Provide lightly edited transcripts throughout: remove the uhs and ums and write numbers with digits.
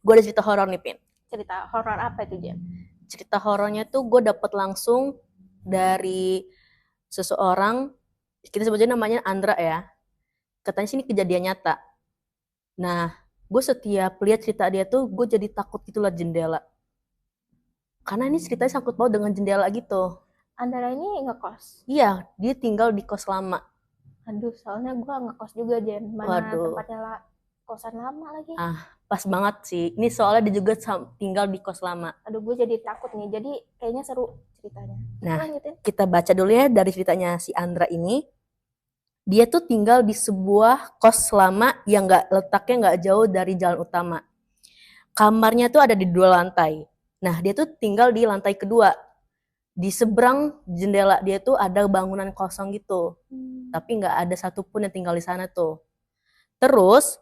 Gue ada cerita horor nih, Pin. Cerita horor apa itu, Jen? Cerita horornya tuh gue dapet langsung dari seseorang, kita sebutnya namanya Andra ya. Katanya sini kejadian nyata. Nah, gue setiap lihat cerita dia tuh, gue jadi takut gitu lah jendela. Karena ini ceritanya sangkut paut dengan jendela gitu. Andara ini ngekos. Iya, dia tinggal di kos lama. Aduh, soalnya gua ngekos juga, Jen. Mana Waduh, tempatnya kosan lama lagi. pas banget sih. Ini soalnya dia juga tinggal di kos lama. Aduh, gue jadi takut nih. Jadi kayaknya seru ceritanya. Nah, Lanjutin. kita baca dulu ya dari ceritanya si Andra ini. Dia tuh tinggal di sebuah kos lama yang letaknya nggak jauh dari jalan utama. Kamarnya tuh ada di 2 lantai. Nah, dia tuh tinggal di lantai kedua. Di seberang jendela dia tuh ada bangunan kosong gitu. Tapi nggak ada satupun yang tinggal di sana tuh. Terus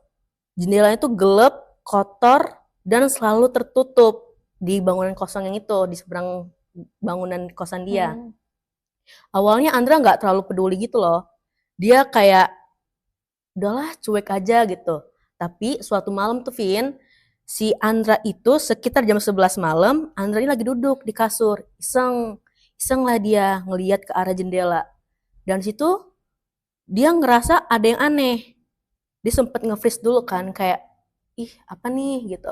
jendelanya tuh gelap, kotor, dan selalu tertutup di bangunan kosong yang itu, di seberang bangunan kosan dia. Awalnya Andra nggak terlalu peduli gitu loh. Dia kayak, udahlah cuek aja gitu. Tapi suatu malam tuh Vin, si Andra itu sekitar jam 11 malam, Andra ini lagi duduk di kasur. Iseng lah dia ngeliat ke arah jendela. Dan situ dia ngerasa ada yang aneh. Dia sempet nge-freeze dulu kan, kayak, ih apa nih gitu.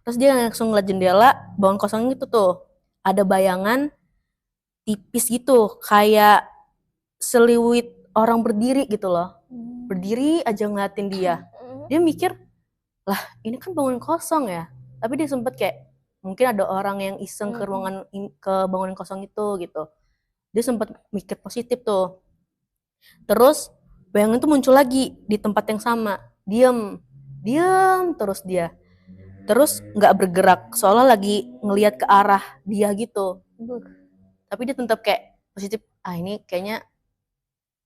Terus dia langsung ngeliat jendela, bangun kosong itu tuh. Ada bayangan tipis gitu, kayak seliwit orang berdiri gitu loh. Berdiri aja ngeliatin dia. Dia mikir, lah ini kan bangunan kosong ya. Tapi dia sempet kayak, mungkin ada orang yang iseng ke ruangan, ke bangunan kosong itu gitu. Dia sempet mikir positif tuh. Terus bayangan tuh muncul lagi di tempat yang sama. Diem terus dia. Terus nggak bergerak, soalnya lagi ngelihat ke arah dia gitu. Tapi dia tetap kayak positif, ini kayaknya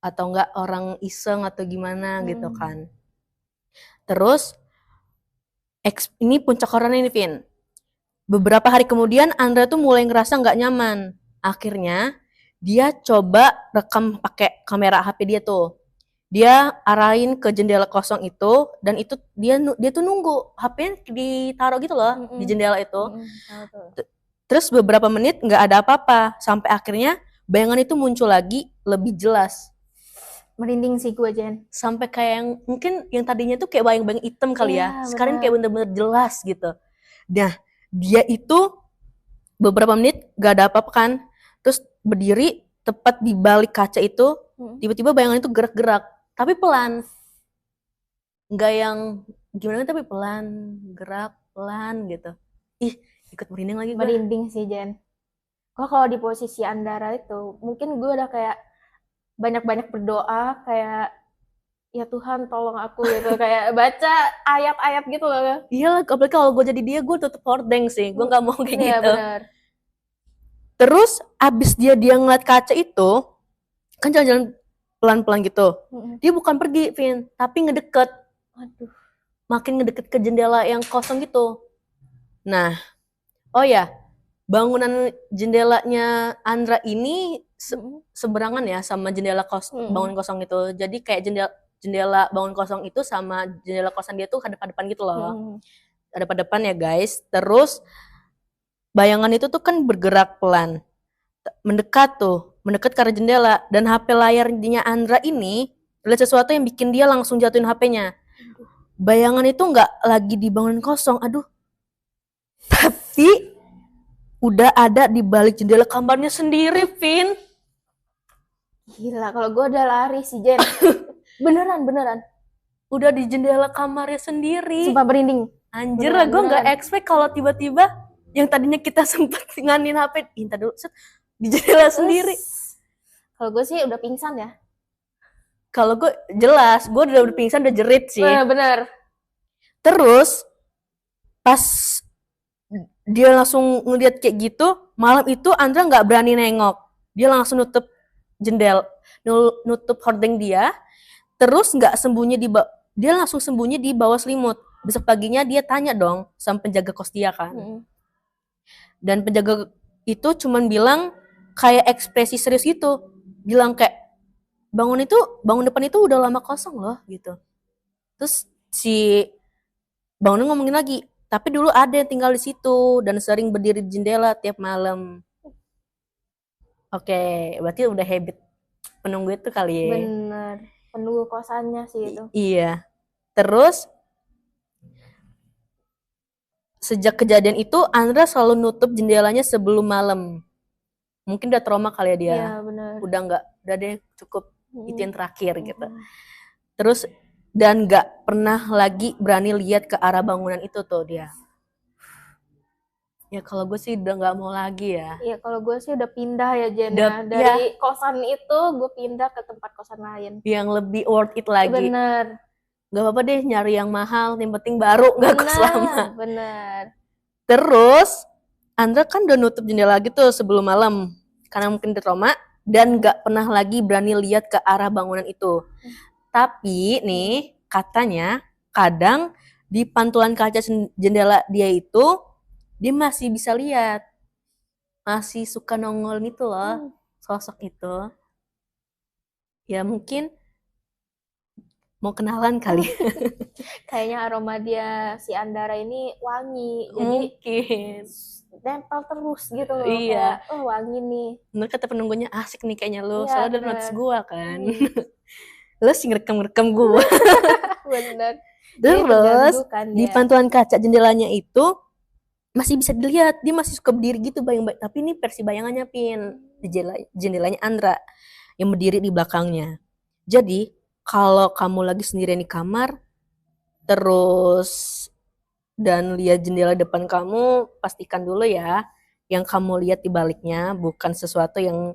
atau enggak orang iseng atau gimana gitu kan. Terus ini puncak horornya ini, Vin. Beberapa hari kemudian Andra tuh mulai ngerasa nggak nyaman. Akhirnya dia coba rekam pakai kamera HP dia tuh. Dia arahin ke jendela kosong itu, dan itu dia tuh nunggu HP-nya ditaruh gitu loh di jendela itu. Terus beberapa menit nggak ada apa-apa, sampai akhirnya bayangan itu muncul lagi lebih jelas. Merinding sih gue, Jen. Sampai kayak yang mungkin yang tadinya tuh kayak bayang-bayang hitam kali ya, sekarang kayak bener-bener jelas gitu. Nah, dia itu beberapa menit gak ada apa-apa kan, terus berdiri tepat di balik kaca itu, tiba-tiba bayangan itu gerak-gerak, tapi pelan, nggak yang gimana tapi pelan, gerak pelan gitu. Ih, ikut merinding lagi gue. Merinding sih, Jen. Gue kalau di posisi Andara itu, mungkin gue udah kayak banyak-banyak berdoa, kayak ya Tuhan tolong aku gitu, kayak baca ayat-ayat gitu loh. Iya, apalagi kalau gue jadi dia, gue tetep hordeng sih, gue nggak mau kayak Iya, gitu. bener. Terus abis dia ngeliat kaca itu, kan jalan-jalan pelan-pelan gitu. Dia bukan pergi, Vin, tapi ngedeket. Aduh. Makin ngedeket ke jendela yang kosong gitu. Nah, oh ya, bangunan jendelanya Andra ini seberangan ya sama jendela bangunan kosong itu. Jadi kayak jendela bangunan kosong itu sama jendela kosan dia tuh hadap-hadapan gitu loh. Hadap-hadapan ya guys. Terus bayangan itu tuh kan bergerak pelan. Mendekat ke arah jendela, dan HP layarnya Andra ini lihat sesuatu yang bikin dia langsung jatuhin HP-nya. Bayangan itu nggak lagi di bangunan kosong, tapi udah ada di balik jendela kamarnya sendiri, Vin. Gila, kalau gue udah lari sih, Jen. beneran. Udah di jendela kamarnya sendiri. Sumpah merinding. Anjir lah, gue nggak expect kalau tiba-tiba yang tadinya kita sempet nganin HP, inta dulu, set, di jendela sendiri. Kalau gue sih udah pingsan ya. Kalau gue jelas, gue udah pingsan, udah jerit sih. Bener. Terus pas dia langsung ngeliat kayak gitu, malam itu Andra nggak berani nengok. Dia langsung nutup jendela, nutup hordeng dia. Terus nggak sembunyi dia langsung sembunyi di bawah selimut. Besok paginya dia tanya dong sama penjaga kos dia kan. Dan penjaga itu cuman bilang kayak ekspresi serius gitu. Bilang kayak, bangun depan itu udah lama kosong loh gitu. Terus si bangunnya ngomongin lagi, Tapi dulu ada yang tinggal di situ dan sering berdiri di jendela tiap malam. Oke, berarti udah habit penunggu itu kali ya. Bener, penunggu kosannya sih itu. Iya. Terus sejak kejadian itu Andra selalu nutup jendelanya sebelum malam. Mungkin udah trauma kali ya dia. Iya bener. Udah deh cukup itu yang terakhir gitu. Mm-mm. Terus dan nggak pernah lagi berani lihat ke arah bangunan itu tuh dia. Ya kalau gue sih udah nggak mau lagi ya. Iya kalau gue sih udah pindah ya Jen Udah- ya. Dari kosan itu gue pindah ke tempat kosan lain. Yang lebih worth it lagi. Bener, Gak apa-apa deh nyari yang mahal, yang penting baru nggak kos lama. bener. Terus Andra kan udah nutup jendela gitu sebelum malam karena mungkin udah trauma dan nggak pernah lagi berani lihat ke arah bangunan itu. Tapi nih katanya kadang di pantulan kaca jendela dia itu dia masih bisa lihat, masih suka nongol gitu loh sosok itu. Ya mungkin mau kenalan kali. Kayaknya aroma dia si Andara ini wangi. Jadi Mungkin. nempel terus gitu loh. Iya. Kayak, wangi nih. Menurut kata penunggunya asik nih kayaknya lu, Iya, soalnya udah bener. notice gua kan. Lu sih ngerekam gua. Bener. Jadi Terus terganggu kan di dia. pantulan kaca jendelanya itu masih bisa dilihat dia masih suka berdiri gitu bayang-bayang, tapi ini versi bayangannya Pin di jendelanya Andra yang berdiri di belakangnya. Jadi kalau kamu lagi sendirian di kamar terus dan lihat jendela depan kamu, pastikan dulu ya yang kamu lihat di baliknya bukan sesuatu yang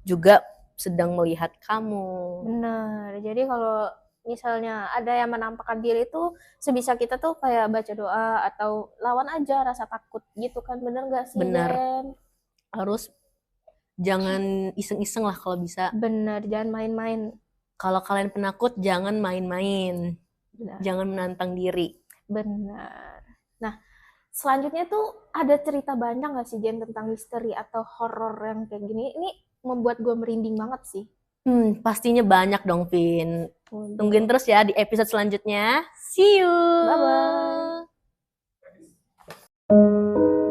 juga sedang melihat kamu. Bener. Jadi kalau misalnya ada yang menampakkan diri itu sebisa kita tuh kayak baca doa atau lawan aja rasa takut gitu kan. Bener gak sih Bener. Jen? Harus jangan iseng-iseng lah kalau bisa. Bener, jangan main-main. Kalau kalian penakut jangan main-main. Benar. Jangan menantang diri. Benar. Nah, selanjutnya tuh ada cerita banyak gak sih Jen tentang misteri atau horor yang kayak gini? Ini membuat gue merinding banget sih. Pastinya banyak dong, Vin. Waduh. Tungguin terus ya di episode selanjutnya. See you. Bye-bye.